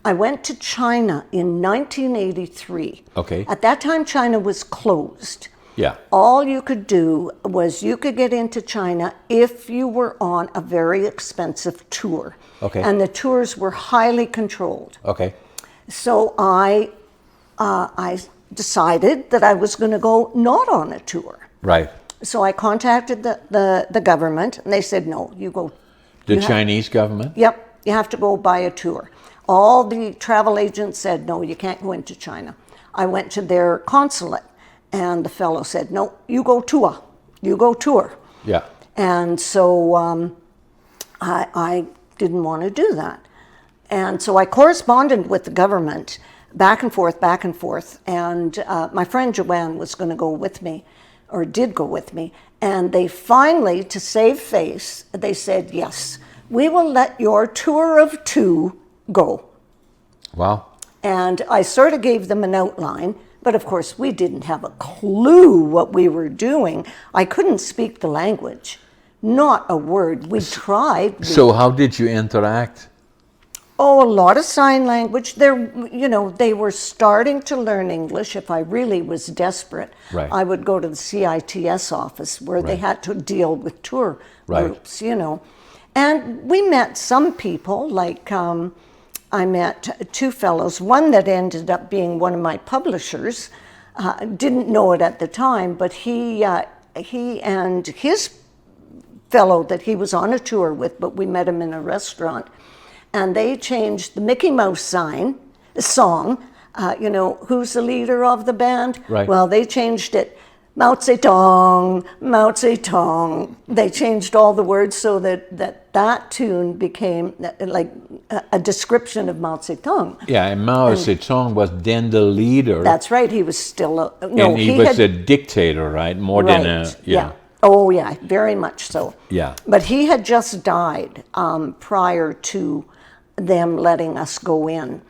I went to China in 1983. Okay. At that time, China was closed. Yeah. All you could do was you could get into China if you were on a very expensive tour. Okay. And the tours were highly controlled. Okay. So I decided that I was going to go not on a tour. Right. So I contacted the government, and they said, no, you go. The Chinese government? Yep, you have to go buy a tour. All the travel agents said, no, you can't go into China. I went to their consulate, and the fellow said, no, you go tour. You go tour. Yeah. And so I didn't want to do that. And so I corresponded with the government back and forth, and my friend Joanne was going to go with me, or did go with me, and they finally, to save face, they said, yes, we will let your tour of 2 go. Wow. And I sort of gave them an outline, but of course we didn't have a clue what we were doing. I couldn't speak the language, not a word. We tried. So how did you interact? Oh, a lot of sign language. They were starting to learn English. If I really was desperate, Right. I would go to the CITS office where they had to deal with tour groups, And we met some people, like I met 2 fellows, one that ended up being one of my publishers. Didn't know it at the time, but he and his fellow that he was on a tour with, but we met him in a restaurant. And they changed the Mickey Mouse song, who's the leader of the band? Right. Well, they changed it, Mao Zedong, Mao Zedong. They changed all the words so that tune became like a description of Mao Zedong. Yeah, and Mao Zedong was then the leader. That's right, he was still and he was a dictator, right? More than a... Yeah. Oh, yeah, very much so. Yeah. But he had just died prior to them letting us go in.